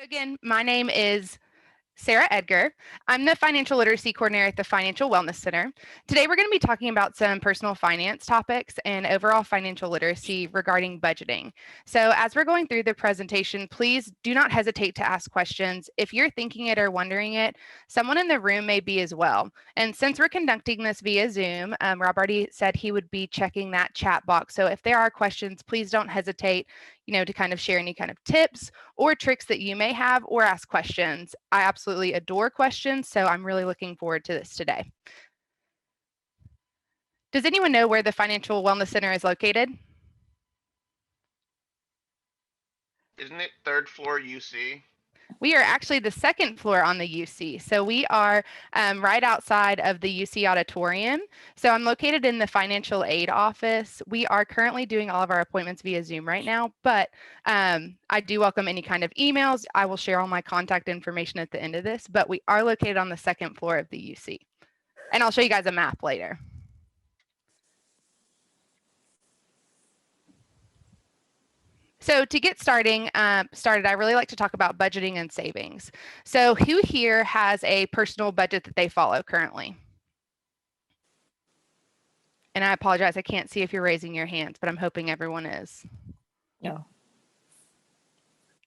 Again, my name is Sarah Edgar. I'm the Financial Literacy Coordinator at the Financial Wellness Center. Today, we're going to be talking about some personal finance topics and overall financial literacy regarding budgeting. So as we're going through the presentation, please do not hesitate to ask questions. If you're thinking it or wondering it, someone in the room may be as well. And since we're conducting this via Zoom, Rob already said he would be checking that chat box. So if there are questions, please don't hesitate, to kind of share any kind of tips or tricks that you may have or ask questions. I absolutely adore questions, so I'm really looking forward to this today. Does anyone know where the Financial Wellness Center is located? Isn't it third floor UC? We are actually the second floor on the UC. So we are right outside of the UC auditorium. So I'm located in the financial aid office. We are currently doing all of our appointments via Zoom right now, but I do welcome any kind of emails. I will share all my contact information at the end of this, but we are located on the second floor of the UC. And I'll show you guys a map later. So to get started, I really like to talk about budgeting and savings. So who here has a personal budget that they follow currently? And I apologize, I can't see if you're raising your hands, but I'm hoping everyone is. No.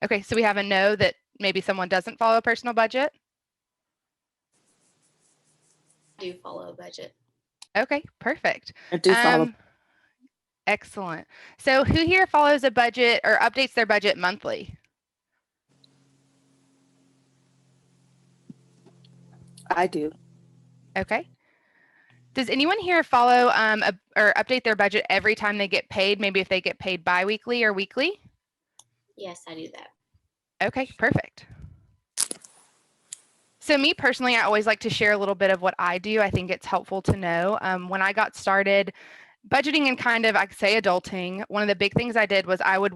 Okay, so we have a no that maybe someone doesn't follow a personal budget. I do follow a budget. Okay, perfect. I do follow. Excellent. So who here follows a budget or updates their budget monthly? I do. Okay. Does anyone here follow or update their budget every time they get paid? Maybe if they get paid bi-weekly or weekly? Yes, I do that. Okay, perfect. So me personally, I always like to share a little bit of what I do. I think it's helpful to know. When I got started budgeting and kind of, I could say adulting, one of the big things I did was I would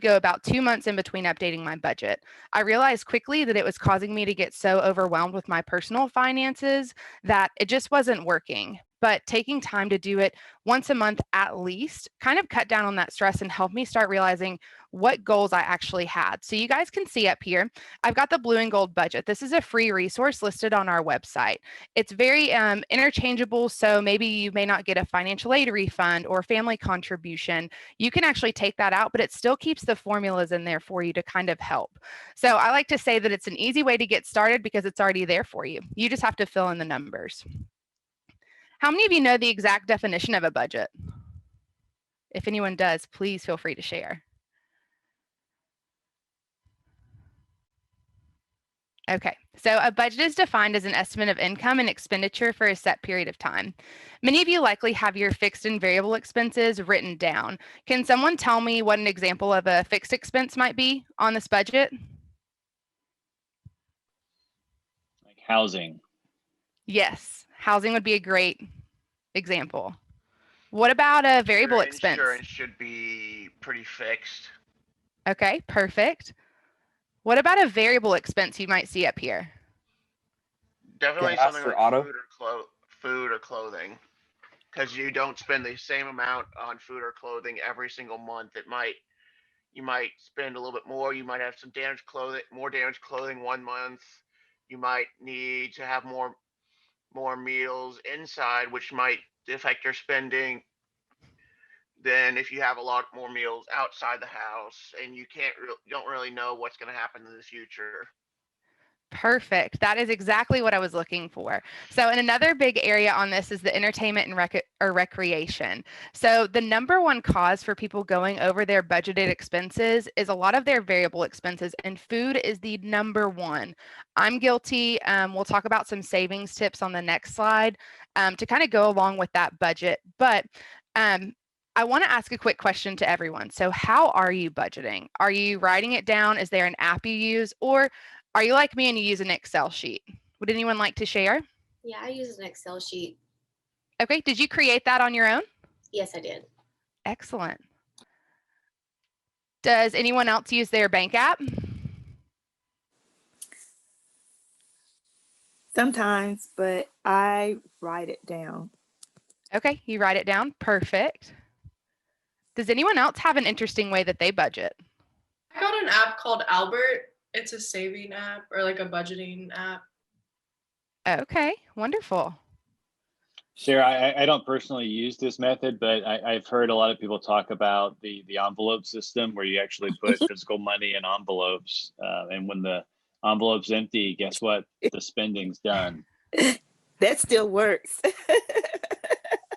go about 2 months in between updating my budget. I realized quickly that it was causing me to get so overwhelmed with my personal finances that it just wasn't working. But taking time to do it once a month at least kind of cut down on that stress and helped me start realizing what goals I actually had. So you guys can see up here, I've got the blue and gold budget. This is a free resource listed on our website. It's very interchangeable. So maybe you may not get a financial aid refund or family contribution. You can actually take that out, but it still keeps the formulas in there for you to kind of help. So I like to say that it's an easy way to get started because it's already there for you. You just have to fill in the numbers. How many of you know the exact definition of a budget? If anyone does, please feel free to share. Okay, so a budget is defined as an estimate of income and expenditure for a set period of time. Many of you likely have your fixed and variable expenses written down. Can someone tell me what an example of a fixed expense might be on this budget? Like housing. Yes, housing would be a great example. What about a variable expense? Insurance should be pretty fixed. Okay, perfect. What about a variable expense you might see up here? Definitely Gas something or like auto? food or clothing, because you don't spend the same amount on food or clothing every single month. You might spend a little bit more. You might have some more damaged clothing one month. You might need to have more meals inside, which might affect your spending than if you have a lot more meals outside the house, and you don't really know what's going to happen in the future. Perfect. That is exactly what I was looking for. So, and another big area on this is the entertainment and recreation. So, the number one cause for people going over their budgeted expenses is a lot of their variable expenses, and food is the number one. I'm guilty. We'll talk about some savings tips on the next slide to kind of go along with that budget. But I want to ask a quick question to everyone. So, how are you budgeting? Are you writing it down? Is there an app you use? Or are you like me and you use an Excel sheet? Would anyone like to share? Yeah, I use an Excel sheet. Okay, did you create that on your own? Yes, I did. Excellent. Does anyone else use their bank app? Sometimes, but I write it down. Okay, you write it down. Perfect. Does anyone else have an interesting way that they budget? I got an app called Albert. It's a saving app or like a budgeting app. Okay, wonderful. Sarah, I don't personally use this method, but I've heard a lot of people talk about the envelope system where you actually put physical money in envelopes. And when the envelope's empty, guess what? The spending's done. That still works.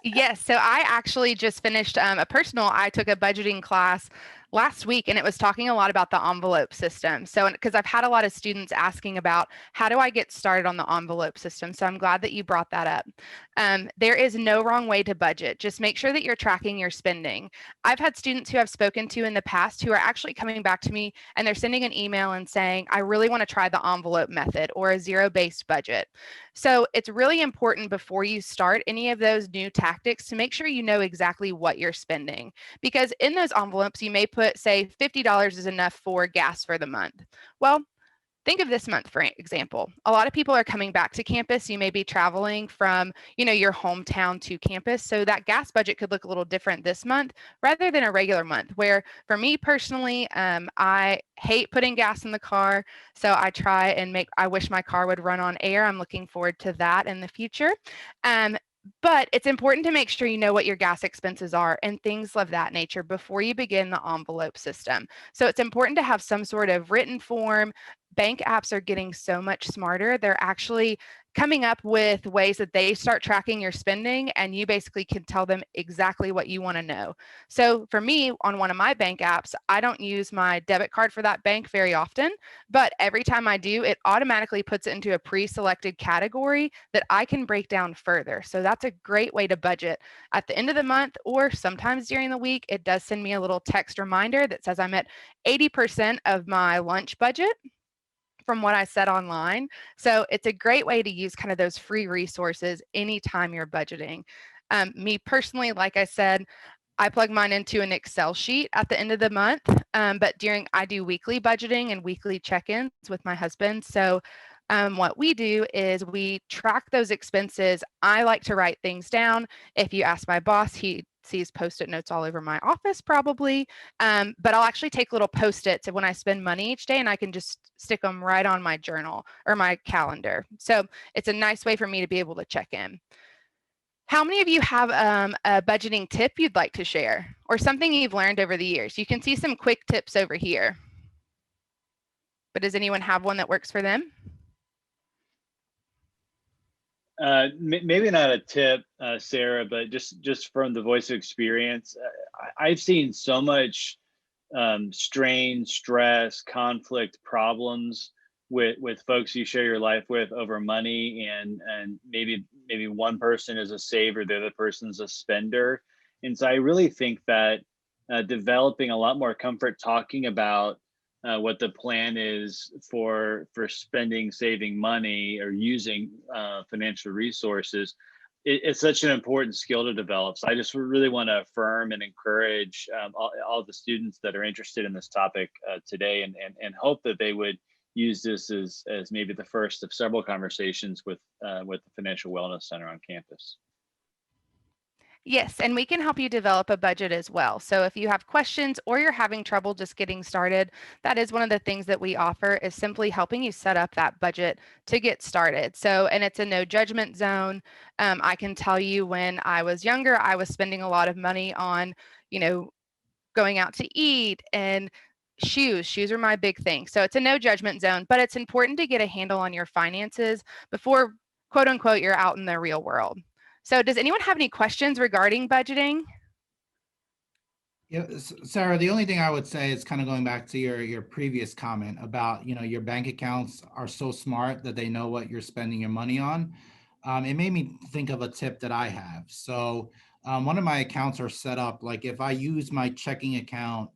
Yes, so I actually just finished I took a budgeting class last week and it was talking a lot about the envelope system. So, because I've had a lot of students asking about how do I get started on the envelope system? So I'm glad that you brought that up. There is no wrong way to budget. Just make sure that you're tracking your spending. I've had students who I've spoken to in the past who are actually coming back to me and they're sending an email and saying, I really want to try the envelope method or a zero-based budget. So it's really important before you start any of those new tactics to make sure you know exactly what you're spending. Because in those envelopes, you may put, say, $50 is enough for gas for the month. Well, think of this month, for example. A lot of people are coming back to campus. You may be traveling from, your hometown to campus. So that gas budget could look a little different this month rather than a regular month, where for me personally, I hate putting gas in the car. So I wish my car would run on air. I'm looking forward to that in the future. But it's important to make sure you know what your gas expenses are and things of that nature before you begin the envelope system. So it's important to have some sort of written form. Bank apps are getting so much smarter. They're actually coming up with ways that they start tracking your spending and you basically can tell them exactly what you want to know. So for me, on one of my bank apps, I don't use my debit card for that bank very often, but every time I do, it automatically puts it into a pre-selected category that I can break down further. So that's a great way to budget. At the end of the month or sometimes during the week, it does send me a little text reminder that says I'm at 80% of my lunch budget from what I said online. So it's a great way to use kind of those free resources anytime you're budgeting. Me personally, like I said, I plug mine into an Excel sheet at the end of the month, but I do weekly budgeting and weekly check-ins with my husband. So what we do is we track those expenses. I like to write things down. If you ask my boss, he sees post-it notes all over my office probably, but I'll actually take little post-its when I spend money each day and I can just stick them right on my journal or my calendar. So it's a nice way for me to be able to check in. How many of you have a budgeting tip you'd like to share or something you've learned over the years? You can see some quick tips over here. But does anyone have one that works for them? Maybe not a tip, Sarah, but just from the voice of experience, I've seen so much strain, stress, conflict, problems with folks you share your life with over money, and maybe one person is a saver, the other person's a spender, and so I really think that developing a lot more comfort talking about what the plan is for spending, saving money, or using financial resources. It's such an important skill to develop. So I just really want to affirm and encourage all the students that are interested in this topic today, and hope that they would use this as maybe the first of several conversations with the Financial Wellness Center on campus. Yes, and we can help you develop a budget as well. So if you have questions or you're having trouble just getting started, that is one of the things that we offer is simply helping you set up that budget to get started. So, and it's a no judgment zone. I can tell you when I was younger, I was spending a lot of money on, going out to eat and shoes. Shoes are my big thing. So it's a no judgment zone, but it's important to get a handle on your finances before, quote unquote, you're out in the real world. So does anyone have any questions regarding budgeting? Yeah, Sarah, the only thing I would say is kind of going back to your previous comment about, your bank accounts are so smart that they know what you're spending your money on. It made me think of a tip that I have. So one of my accounts are set up, like if I use my checking account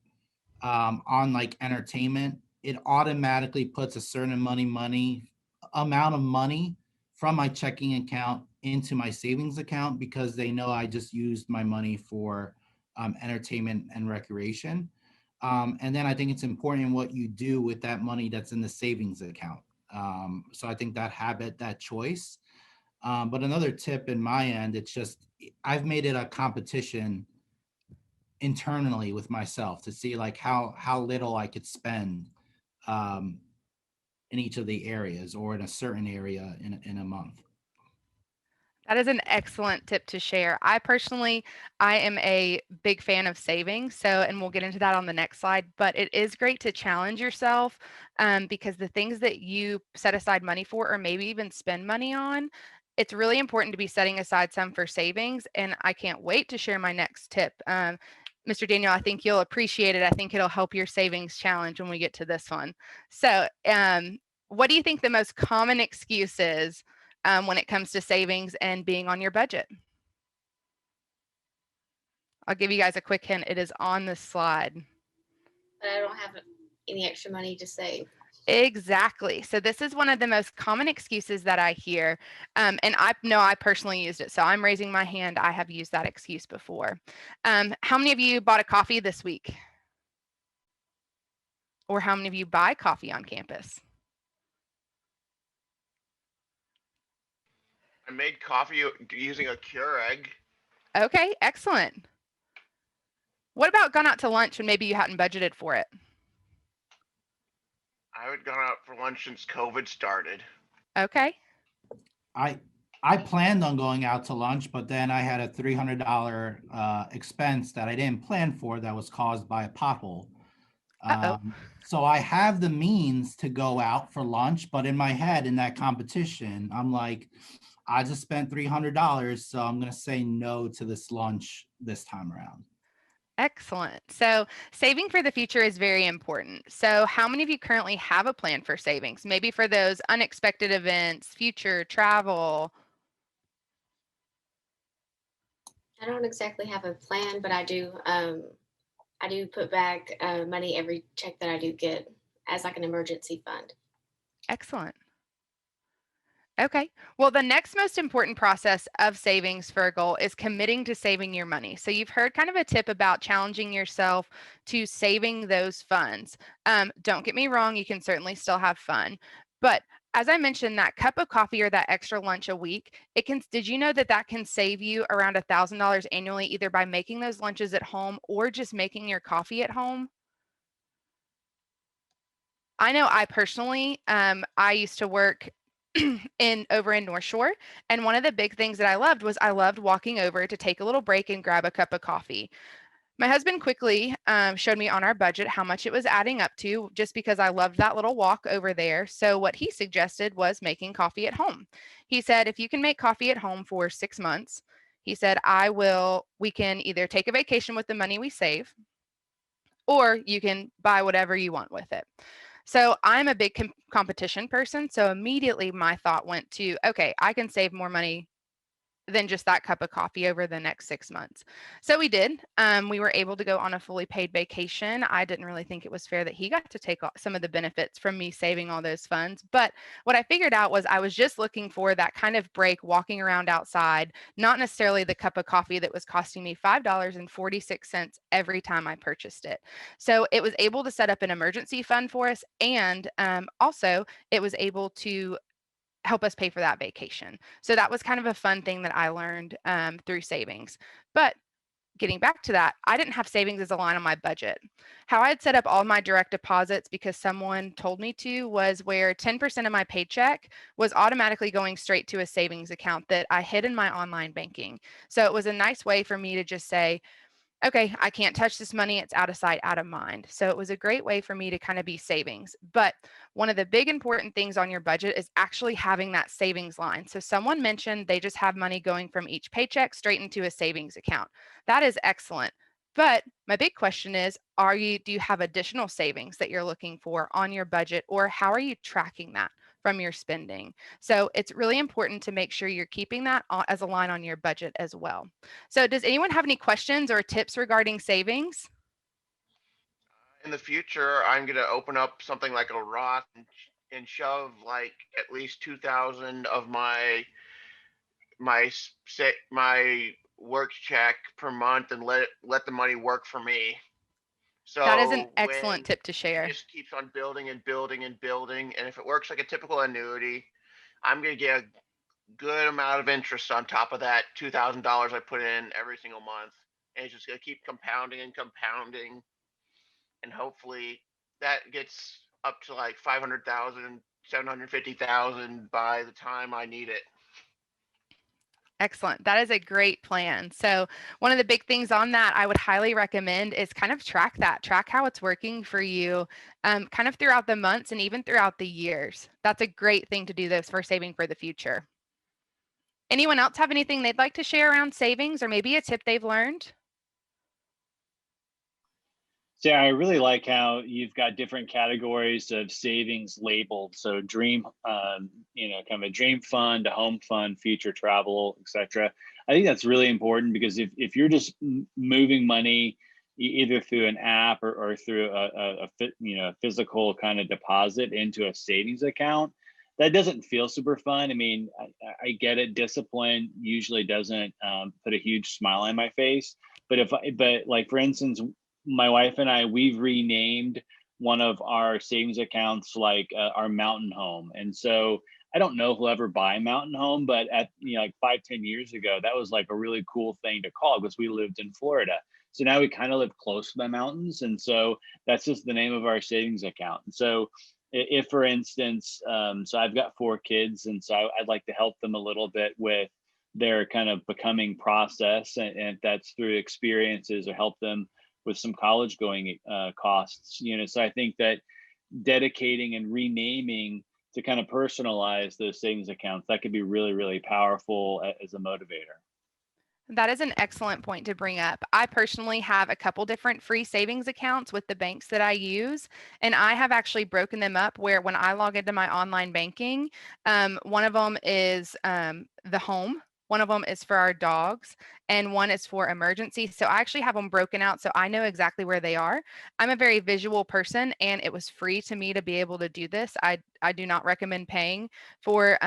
on like entertainment, it automatically puts a certain amount of money from my checking account into my savings account because they know I just used my money for entertainment and recreation. And then I think it's important what you do with that money that's in the savings account. So I think that habit, that choice. But another tip in my end, it's just, I've made it a competition internally with myself to see like how little I could spend in each of the areas or in a certain area in a month. That is an excellent tip to share. I am a big fan of savings. So, and we'll get into that on the next slide, but it is great to challenge yourself because the things that you set aside money for, or maybe even spend money on, it's really important to be setting aside some for savings. And I can't wait to share my next tip. Mr. Daniel, I think you'll appreciate it. I think it'll help your savings challenge when we get to this one. So, what do you think the most common excuse is when it comes to savings and being on your budget? I'll give you guys a quick hint. It is on the slide. But I don't have any extra money to save. Exactly. So this is one of the most common excuses that I hear. And I know I personally used it. So I'm raising my hand. I have used that excuse before. How many of you bought a coffee this week? Or how many of you buy coffee on campus? I made coffee using a Keurig. Okay, excellent. What about gone out to lunch when maybe you hadn't budgeted for it? I haven't gone out for lunch since COVID started. Okay. I planned on going out to lunch, but then I had a $300 expense that I didn't plan for that was caused by a pothole. So I have the means to go out for lunch, but in my head, in that competition, I'm like, I just spent $300, so I'm going to say no to this lunch this time around. Excellent. So saving for the future is very important. So how many of you currently have a plan for savings? Maybe for those unexpected events, future travel? I don't exactly have a plan, but I do put back money every check that I do get as like an emergency fund. Excellent. Okay. Well, the next most important process of savings for a goal is committing to saving your money. So you've heard kind of a tip about challenging yourself to saving those funds. Don't get me wrong, you can certainly still have fun. But as I mentioned, that cup of coffee or that extra lunch a week, did you know that that can save you around $1,000 annually, either by making those lunches at home or just making your coffee at home? I know I personally, I used to work over in North Shore, and one of the big things that I loved was I loved walking over to take a little break and grab a cup of coffee. My husband quickly showed me on our budget how much it was adding up to, just because I loved that little walk over there. So what he suggested was making coffee at home. He said, if you can make coffee at home for 6 months, he said, we can either take a vacation with the money we save, or you can buy whatever you want with it. So I'm a big competition person. So immediately my thought went to, okay, I can save more money than just that cup of coffee over the next 6 months. So we did. We were able to go on a fully paid vacation. I didn't really think it was fair that he got to take some of the benefits from me saving all those funds. But what I figured out was I was just looking for that kind of break, walking around outside, not necessarily the cup of coffee that was costing me $5.46 every time I purchased it. So it was able to set up an emergency fund for us. And also it was able to help us pay for that vacation. So that was kind of a fun thing that I learned through savings. But getting back to that, I didn't have savings as a line on my budget. How I had set up all my direct deposits because someone told me to was where 10% of my paycheck was automatically going straight to a savings account that I hid in my online banking. So it was a nice way for me to just say, okay, I can't touch this money. It's out of sight, out of mind. So it was a great way for me to kind of be savings. But one of the big important things on your budget is actually having that savings line. So someone mentioned they just have money going from each paycheck straight into a savings account. That is excellent. But my big question is, do you have additional savings that you're looking for on your budget, or how are you tracking that from your spending? So it's really important to make sure you're keeping that as a line on your budget as well. So does anyone have any questions or tips regarding savings? In the future, I'm gonna open up something like a Roth and shove like at least 2,000 of my work check per month and let the money work for me. That is an So excellent when tip to it share. just keeps on building and building and building, and if it works like a typical annuity, I'm gonna get a good amount of interest on top of that $2,000 I put in every single month, and it's just gonna keep compounding and compounding, and hopefully that gets up to like 500,000 $750,000 by the time I need it. Excellent. That is a great plan. So one of the big things on that I would highly recommend is kind of track that, track how it's working for you, kind of throughout the months and even throughout the years. That's a great thing to do this for saving for the future. Anyone else have anything they'd like to share around savings or maybe a tip they've learned? Sarah, I really like how you've got different categories of savings labeled. So dream, kind of a dream fund, a home fund, future travel, etc. I think that's really important because if you're just moving money either through an app or through a physical kind of deposit into a savings account, that doesn't feel super fun. I mean, I get it. Discipline usually doesn't put a huge smile on my face. But like for instance, my wife and I, we've renamed one of our savings accounts like our mountain home. And so I don't know if we'll ever buy a mountain home, but at like 5-10 years ago, that was like a really cool thing to call because we lived in Florida. So now we kind of live close to the mountains. And so that's just the name of our savings account. And so if for instance, so I've got 4 kids, and so I'd like to help them a little bit with their kind of becoming process, and if that's through experiences or help them with some college going costs, so I think that dedicating and renaming to kind of personalize those savings accounts, that could be really, really powerful as a motivator. That is an excellent point to bring up. I personally have a couple different free savings accounts with the banks that I use, and I have actually broken them up where when I log into my online banking, one of them is the home, one of them is for our dogs, and one is for emergency. So I actually have them broken out so I know exactly where they are. I'm a very visual person, and it was free to me to be able to do this. I do not recommend paying for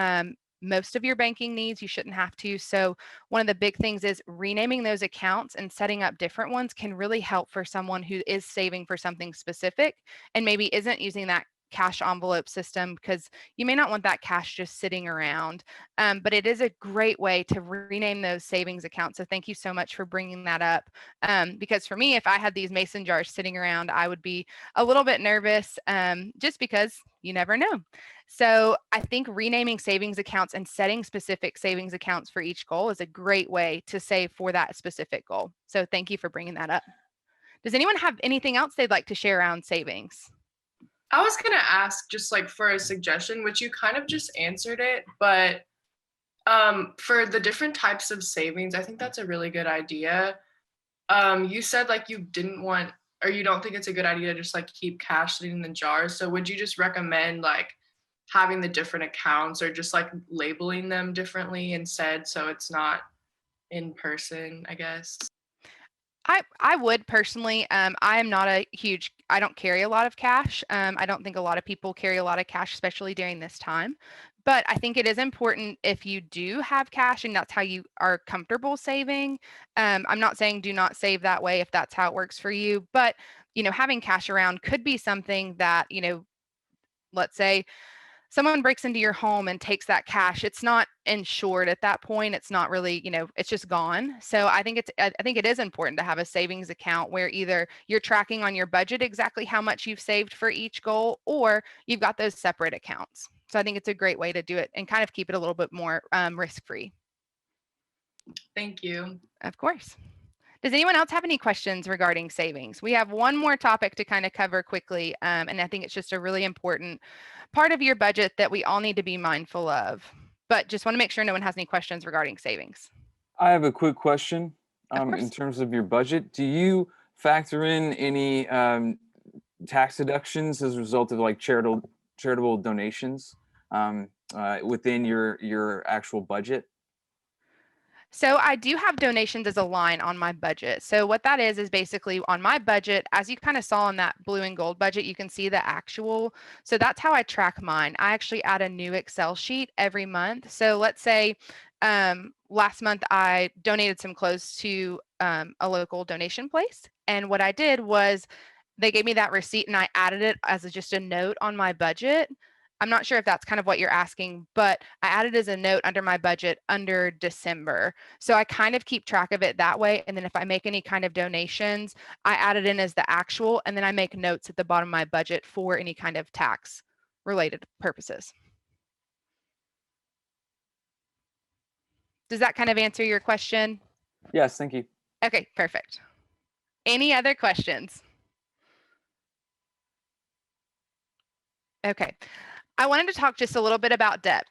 most of your banking needs. You shouldn't have to. So one of the big things is renaming those accounts and setting up different ones can really help for someone who is saving for something specific and maybe isn't using that cash envelope system, because you may not want that cash just sitting around. But it is a great way to rename those savings accounts. So thank you so much for bringing that up. Because for me, if I had these mason jars sitting around, I would be a little bit nervous, just because you never know. So I think renaming savings accounts and setting specific savings accounts for each goal is a great way to save for that specific goal. So thank you for bringing that up. Does anyone have anything else they'd like to share around savings? I was gonna ask just like for a suggestion, which you kind of just answered it, but for the different types of savings, I think that's a really good idea. You said like you didn't want, or you don't think it's a good idea to just like keep cash sitting in the jars. So would you just recommend like having the different accounts or just like labeling them differently instead so it's not in person, I guess? I would personally. I am not I don't carry a lot of cash. I don't think a lot of people carry a lot of cash, especially during this time. But I think it is important if you do have cash and that's how you are comfortable saving. I'm not saying do not save that way if that's how it works for you, but having cash around could be something that, let's say someone breaks into your home and takes that cash, it's not insured at that point. It's not really, it's just gone. So I think it is important to have a savings account where either you're tracking on your budget exactly how much you've saved for each goal, or you've got those separate accounts. So I think it's a great way to do it and kind of keep it a little bit more risk-free. Thank you. Of course. Does anyone else have any questions regarding savings? We have one more topic to kind of cover quickly, and I think it's just a really important part of your budget that we all need to be mindful of. But just want to make sure no one has any questions regarding savings. I have a quick question. Of course. In terms of your budget, do you factor in any tax deductions as a result of like charitable donations within your actual budget? So I do have donations as a line on my budget. So what that is basically on my budget, as you kind of saw in that blue and gold budget, you can see the actual. So that's how I track mine. I actually add a new Excel sheet every month. So let's say last month I donated some clothes to a local donation place. And what I did was they gave me that receipt and I added it as just a note on my budget. I'm not sure if that's kind of what you're asking, but I added as a note under my budget under December. So I kind of keep track of it that way. And then if I make any kind of donations, I add it in as the actual, and then I make notes at the bottom of my budget for any kind of tax related purposes. Does that kind of answer your question? Yes, thank you. Okay, perfect. Any other questions? Okay, I wanted to talk just a little bit about debt.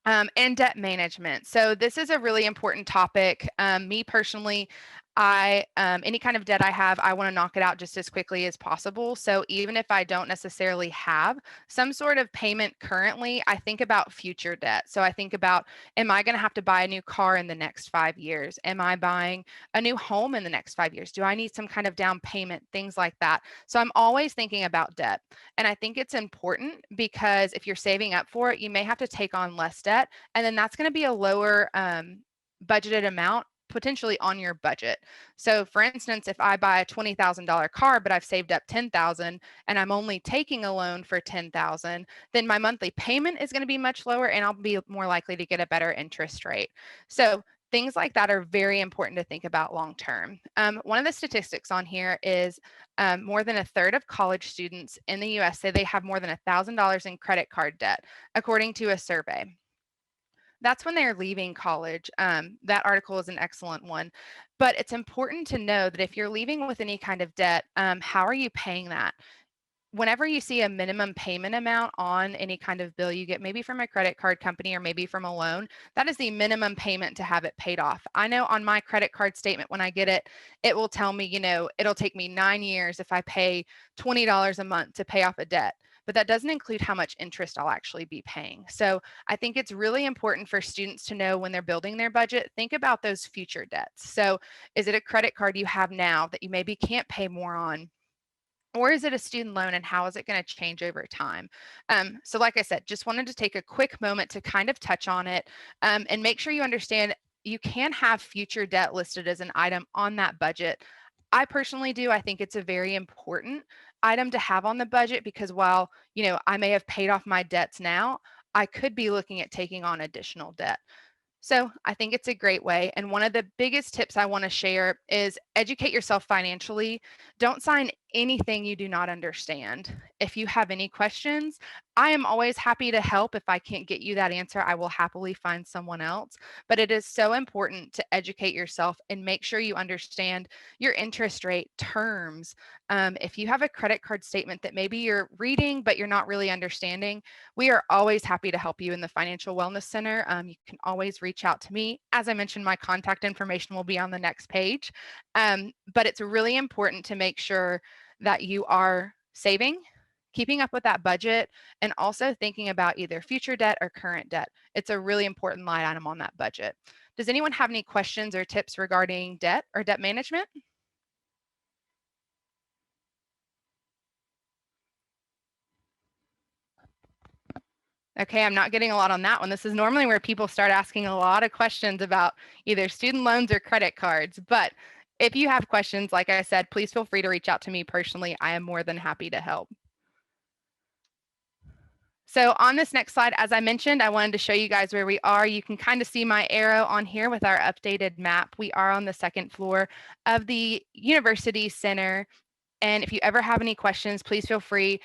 And debt management. So this is a really important topic. Me personally, any kind of debt I have, I want to knock it out just as quickly as possible. So even if I don't necessarily have some sort of payment currently, I think about future debt. So I think about, am I going to have to buy a new car in the next 5 years? Am I buying a new home in the next 5 years? Do I need some kind of down payment? Things like that. So I'm always thinking about debt. And I think it's important because if you're saving up for it, you may have to take on less debt. And then that's going to be a lower budgeted amount potentially on your budget. So for instance, if I buy a $20,000 car, but I've saved up 10,000 and I'm only taking a loan for 10,000, then my monthly payment is going to be much lower and I'll be more likely to get a better interest rate. So things like that are very important to think about long term. One of the statistics on here is more than a third of college students in the US say they have more than $1,000 in credit card debt, according to a survey. That's when they're leaving college. That article is an excellent one. But it's important to know that if you're leaving with any kind of debt, how are you paying that? Whenever you see a minimum payment amount on any kind of bill you get, maybe from a credit card company or maybe from a loan, that is the minimum payment to have it paid off. I know on my credit card statement, when I get it, it will tell me, it'll take me 9 years if I pay $20 a month to pay off a debt. But that doesn't include how much interest I'll actually be paying. So I think it's really important for students to know when they're building their budget, think about those future debts. So is it a credit card you have now that you maybe can't pay more on? Or is it a student loan and how is it going to change over time? So like I said, just wanted to take a quick moment to kind of touch on it and make sure you understand you can have future debt listed as an item on that budget. I personally do. I think it's a very important item to have on the budget because while, I may have paid off my debts now, I could be looking at taking on additional debt. So I think it's a great way. And one of the biggest tips I want to share is educate yourself financially. Don't sign anything you do not understand. If you have any questions, I am always happy to help. If I can't get you that answer, I will happily find someone else. But it is so important to educate yourself and make sure you understand your interest rate terms. If you have a credit card statement that maybe you're reading, but you're not really understanding, we are always happy to help you in the Financial Wellness Center. You can always reach out to me. As I mentioned, my contact information will be on the next page. But it's really important to make sure that you are saving, keeping up with that budget, and also thinking about either future debt or current debt. It's a really important line item on that budget. Does anyone have any questions or tips regarding debt or debt management? Okay, I'm not getting a lot on that one. This is normally where people start asking a lot of questions about either student loans or credit cards. But if you have questions, like I said, please feel free to reach out to me personally. I am more than happy to help. So on this next slide, as I mentioned, I wanted to show you guys where we are. You can kind of see my arrow on here with our updated map. We are on the second floor of the University Center. And if you ever have any questions, please feel free.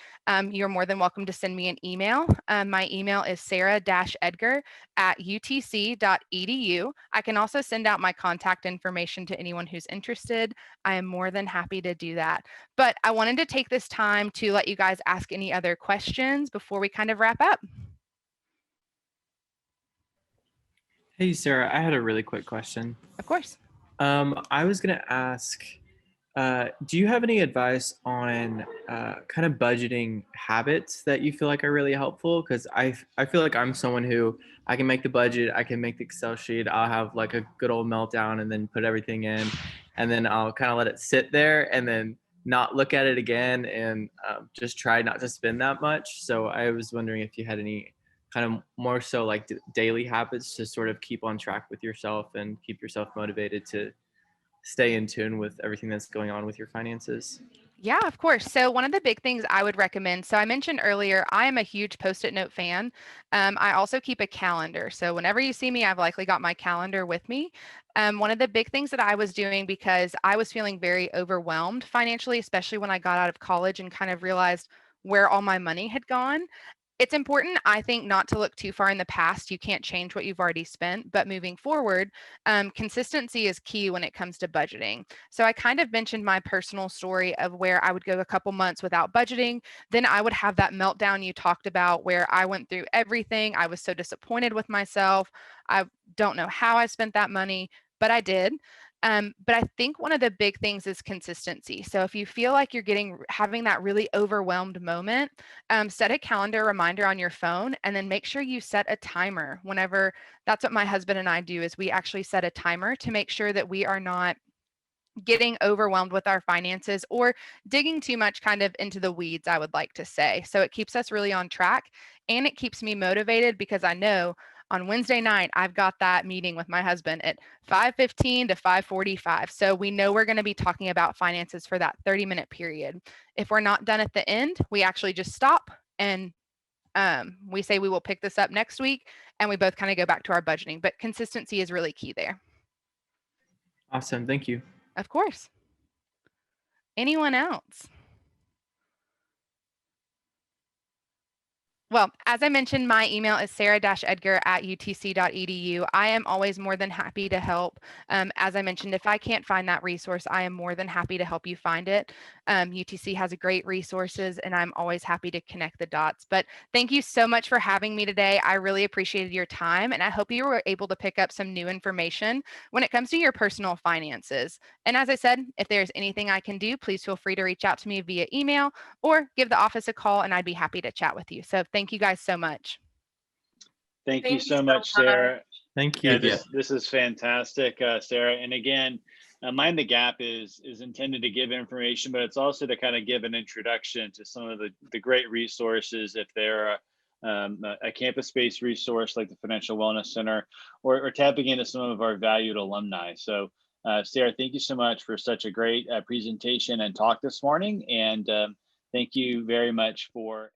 You're more than welcome to send me an email. My email is sarah-edgar@utc.edu. I can also send out my contact information to anyone who's interested. I am more than happy to do that. But I wanted to take this time to let you guys ask any other questions before we kind of wrap up. Hey, Sarah, I had a really quick question. Of course. I was going to ask, do you have any advice on kind of budgeting habits that you feel like are really helpful? Because I feel like I'm someone who I can make the budget, I can make the Excel sheet, I'll have like a good old meltdown and then put everything in, and then I'll kind of let it sit there and then not look at it again and just try not to spend that much. So I was wondering if you had any kind of more so like daily habits to sort of keep on track with yourself and keep yourself motivated to stay in tune with everything that's going on with your finances. Yeah, of course. So one of the big things I would recommend, so I mentioned earlier, I am a huge Post-it note fan. I also keep a calendar. So whenever you see me, I've likely got my calendar with me. One of the big things that I was doing because I was feeling very overwhelmed financially, especially when I got out of college and kind of realized where all my money had gone. it's important, I think, not to look too far in the past. You can't change what you've already spent, but moving forward, consistency is key when it comes to budgeting. So I kind of mentioned my personal story of where I would go a couple months without budgeting. Then I would have that meltdown you talked about where I went through everything. I was so disappointed with myself. I don't know how I spent that money, but I did. But I think one of the big things is consistency. So if you feel like you're having that really overwhelmed moment, set a calendar reminder on your phone, and then make sure you set a timer whenever. That's what my husband and I do, is we actually set a timer to make sure that we are not getting overwhelmed with our finances or digging too much kind of into the weeds, I would like to say. So it keeps us really on track, and it keeps me motivated because I know on Wednesday night I've got that meeting with my husband at 5:15 to 5:45. So we know we're going to be talking about finances for that 30-minute period. If we're not done at the end, we actually just stop and we say we will pick this up next week, and we both kind of go back to our budgeting. But consistency is really key there. Awesome. Thank you. Of course. Anyone else? Well, as I mentioned, my email is sarah-edgar@utc.edu. I am always more than happy to help. As I mentioned, if I can't find that resource, I am more than happy to help you find it. UTC has great resources, and I'm always happy to connect the dots. But thank you so much for having me today. I really appreciated your time, and I hope you were able to pick up some new information when it comes to your personal finances. And as I said, if there's anything I can do, please feel free to reach out to me via email or give the office a call, and I'd be happy to chat with you. So thank you guys so much. Thank you so much, Sarah. Thank you. Yeah, this is fantastic, Sarah. And again, Mind the Gap is intended to give information, but it's also to kind of give an introduction to some of the great resources, if they're a campus-based resource like the Financial Wellness Center, or tapping into some of our valued alumni. So Sarah, thank you so much for such a great presentation and talk this morning. And thank you very much for